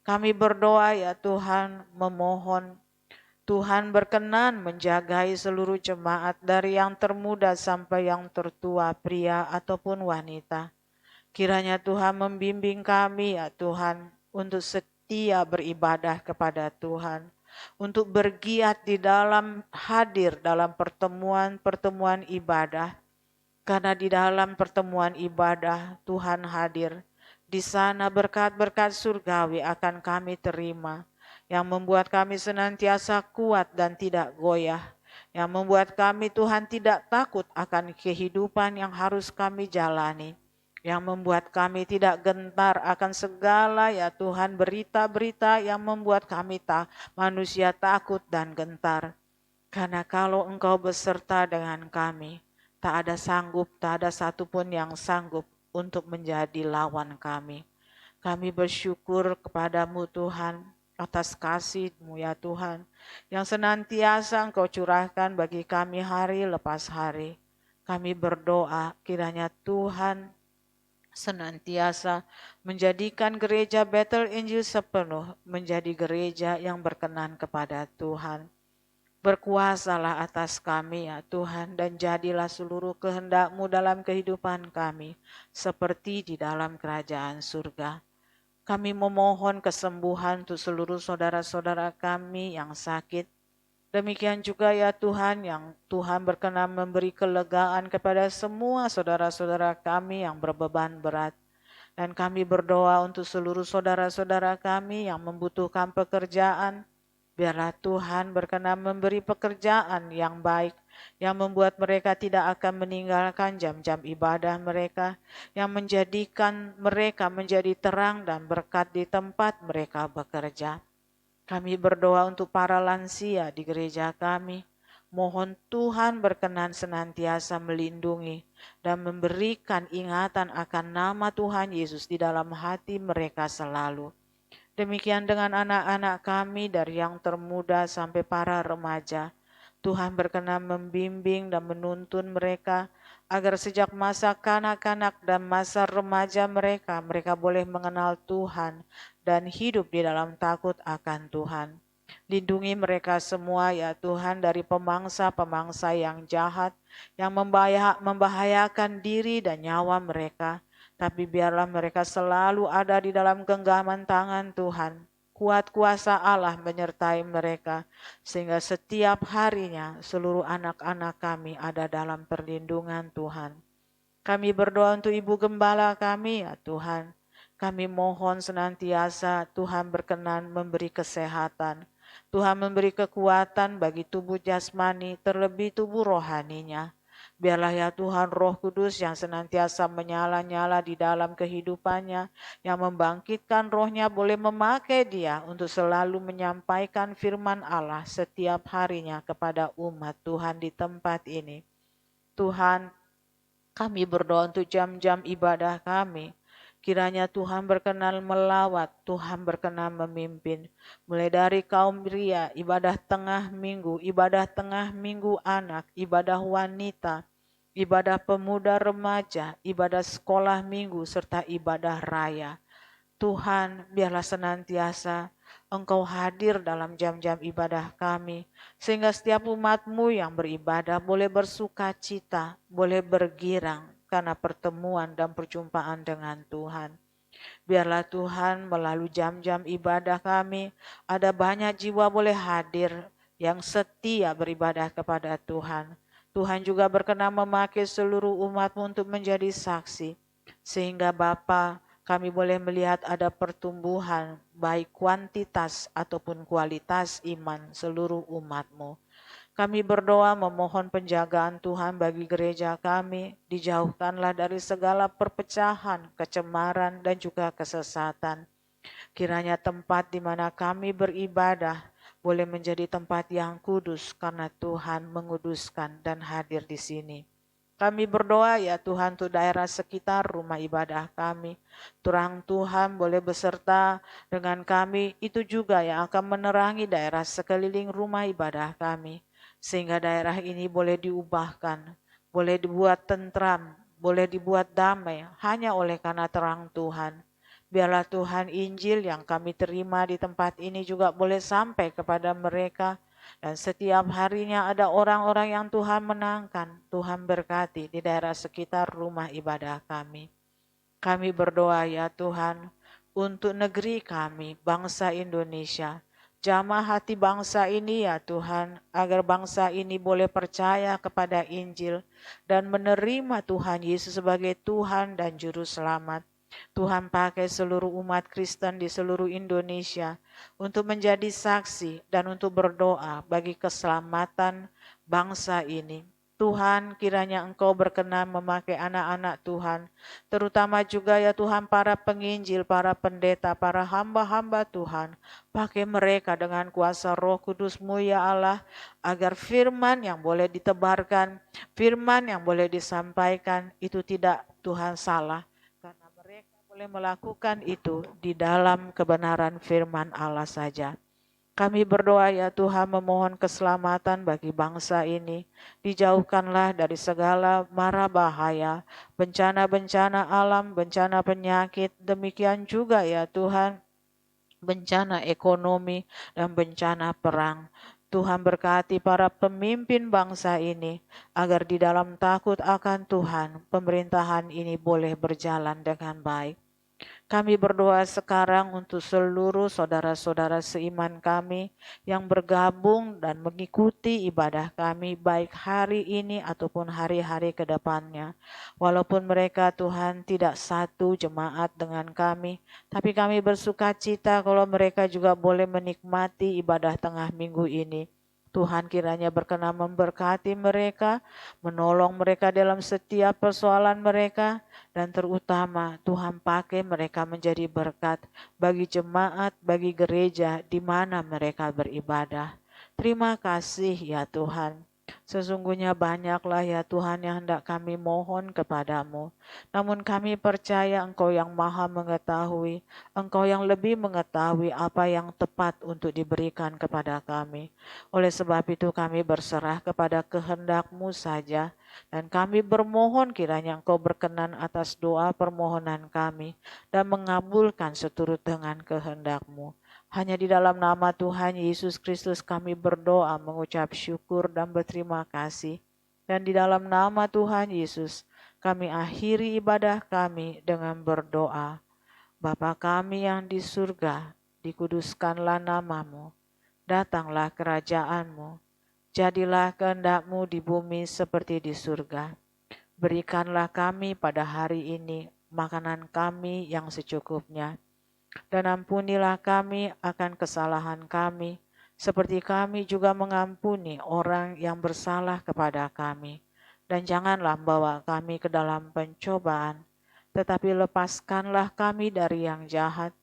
Kami berdoa ya Tuhan, memohon Tuhan berkenan menjagai seluruh jemaat dari yang termuda sampai yang tertua, pria ataupun wanita. Kiranya Tuhan membimbing kami ya Tuhan untuk setia beribadah kepada Tuhan, untuk bergiat di dalam hadir dalam pertemuan-pertemuan ibadah. Karena di dalam pertemuan ibadah Tuhan hadir. Di sana berkat-berkat surgawi akan kami terima, yang membuat kami senantiasa kuat dan tidak goyah, yang membuat kami Tuhan tidak takut akan kehidupan yang harus kami jalani, yang membuat kami tidak gentar akan segala ya Tuhan berita-berita yang membuat kami manusia takut dan gentar. Karena kalau Engkau beserta dengan kami, tak ada sanggup, tak ada satupun yang sanggup untuk menjadi lawan kami. Kami bersyukur kepadamu Tuhan, atas kasih-Mu ya Tuhan, yang senantiasa Engkau curahkan bagi kami hari lepas hari. Kami berdoa kiranya Tuhan senantiasa menjadikan gereja Bethel Injil sepenuh menjadi gereja yang berkenan kepada Tuhan. Berkuasalah atas kami ya Tuhan, dan jadilah seluruh kehendak-Mu dalam kehidupan kami, seperti di dalam kerajaan surga. Kami memohon kesembuhan untuk seluruh saudara-saudara kami yang sakit. Demikian juga ya Tuhan, yang Tuhan berkenan memberi kelegaan kepada semua saudara-saudara kami yang berbeban berat. Dan kami berdoa untuk seluruh saudara-saudara kami yang membutuhkan pekerjaan. Biarlah Tuhan berkenan memberi pekerjaan yang baik, yang membuat mereka tidak akan meninggalkan jam-jam ibadah mereka, yang menjadikan mereka menjadi terang dan berkat di tempat mereka bekerja. Kami berdoa untuk para lansia di gereja kami. Mohon Tuhan berkenan senantiasa melindungi dan memberikan ingatan akan nama Tuhan Yesus di dalam hati mereka selalu. Demikian dengan anak-anak kami dari yang termuda sampai para remaja. Tuhan berkenan membimbing dan menuntun mereka agar sejak masa kanak-kanak dan masa remaja mereka, mereka boleh mengenal Tuhan dan hidup di dalam takut akan Tuhan. Lindungi mereka semua ya Tuhan dari pemangsa-pemangsa yang jahat, yang membahayakan diri dan nyawa mereka. Tapi biarlah mereka selalu ada di dalam genggaman tangan Tuhan. Kuat kuasa Allah menyertai mereka, sehingga setiap harinya seluruh anak-anak kami ada dalam perlindungan Tuhan. Kami berdoa untuk Ibu Gembala kami ya Tuhan. Kami mohon senantiasa Tuhan berkenan memberi kesehatan. Tuhan memberi kekuatan bagi tubuh jasmani, terlebih tubuh rohaninya. Biarlah ya Tuhan Roh Kudus yang senantiasa menyala-nyala di dalam kehidupannya, yang membangkitkan rohnya boleh memakai dia untuk selalu menyampaikan firman Allah setiap harinya kepada umat Tuhan di tempat ini. Tuhan, kami berdoa untuk jam-jam ibadah kami. Kiranya Tuhan berkenan melawat, Tuhan berkenan memimpin. Mulai dari kaum pria, ibadah tengah minggu anak, ibadah wanita, ibadah pemuda remaja, ibadah sekolah minggu, serta ibadah raya. Tuhan, biarlah senantiasa Engkau hadir dalam jam-jam ibadah kami, sehingga setiap umat-Mu yang beribadah boleh bersuka cita, boleh bergirang karena pertemuan dan perjumpaan dengan Tuhan. Biarlah Tuhan melalui jam-jam ibadah kami, ada banyak jiwa boleh hadir yang setia beribadah kepada Tuhan. Tuhan juga berkenan memakai seluruh umat-Mu untuk menjadi saksi, sehingga Bapa, kami boleh melihat ada pertumbuhan baik kuantitas ataupun kualitas iman seluruh umat-Mu. Kami berdoa memohon penjagaan Tuhan bagi gereja kami, dijauhkanlah dari segala perpecahan, kecemaran, dan juga kesesatan. Kiranya tempat di mana kami beribadah boleh menjadi tempat yang kudus karena Tuhan menguduskan dan hadir di sini. Kami berdoa ya Tuhan untuk daerah sekitar rumah ibadah kami. Terang Tuhan boleh beserta dengan kami, itu juga yang akan menerangi daerah sekeliling rumah ibadah kami. Sehingga daerah ini boleh diubahkan, boleh dibuat tentram, boleh dibuat damai hanya oleh karena terang Tuhan. Biarlah Tuhan Injil yang kami terima di tempat ini juga boleh sampai kepada mereka. Dan setiap harinya ada orang-orang yang Tuhan menangkan, Tuhan berkati di daerah sekitar rumah ibadah kami. Kami berdoa ya Tuhan untuk negeri kami, bangsa Indonesia. Jamah hati bangsa ini ya Tuhan, agar bangsa ini boleh percaya kepada Injil dan menerima Tuhan Yesus sebagai Tuhan dan Juru Selamat. Tuhan pakai seluruh umat Kristen di seluruh Indonesia untuk menjadi saksi dan untuk berdoa bagi keselamatan bangsa ini. Tuhan, kiranya Engkau berkenan memakai anak-anak Tuhan, terutama juga ya Tuhan para penginjil, para pendeta, para hamba-hamba Tuhan. Pakai mereka dengan kuasa Roh Kudus-Mu ya Allah, agar firman yang boleh ditebarkan, firman yang boleh disampaikan itu tidak Tuhan salah, karena mereka boleh melakukan itu di dalam kebenaran firman Allah saja. Kami berdoa ya Tuhan memohon keselamatan bagi bangsa ini. Dijauhkanlah dari segala mara bahaya, bencana-bencana alam, bencana penyakit. Demikian juga ya Tuhan, bencana ekonomi dan bencana perang. Tuhan berkati para pemimpin bangsa ini, agar di dalam takut akan Tuhan, pemerintahan ini boleh berjalan dengan baik. Kami berdoa sekarang untuk seluruh saudara-saudara seiman kami yang bergabung dan mengikuti ibadah kami baik hari ini ataupun hari-hari ke depannya. Walaupun mereka Tuhan tidak satu jemaat dengan kami, tapi kami bersuka cita kalau mereka juga boleh menikmati ibadah tengah minggu ini. Tuhan kiranya berkenan memberkati mereka, menolong mereka dalam setiap persoalan mereka, dan terutama Tuhan pakai mereka menjadi berkat bagi jemaat, bagi gereja di mana mereka beribadah. Terima kasih ya Tuhan. Sesungguhnya banyaklah ya Tuhan yang hendak kami mohon kepadamu. Namun kami percaya Engkau yang maha mengetahui, Engkau yang lebih mengetahui apa yang tepat untuk diberikan kepada kami. Oleh sebab itu kami berserah kepada kehendak-Mu saja, dan kami bermohon kiranya Engkau berkenan atas doa permohonan kami, dan mengabulkan seturut dengan kehendak-Mu. Hanya di dalam nama Tuhan Yesus Kristus kami berdoa, mengucap syukur dan berterima kasih. Dan di dalam nama Tuhan Yesus kami akhiri ibadah kami dengan berdoa. Bapa kami yang di surga, dikuduskanlah namamu. Datanglah kerajaanmu. Jadilah kehendak-Mu di bumi seperti di surga. Berikanlah kami pada hari ini makanan kami yang secukupnya. Dan ampunilah kami akan kesalahan kami, seperti kami juga mengampuni orang yang bersalah kepada kami. Dan janganlah membawa kami ke dalam pencobaan, tetapi lepaskanlah kami dari yang jahat,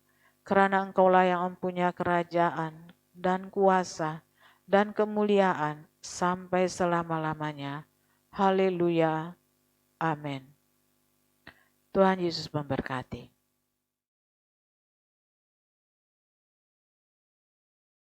karena Engkaulah yang mempunyai kerajaan dan kuasa dan kemuliaan sampai selama-lamanya. Haleluya. Amin. Tuhan Yesus memberkati.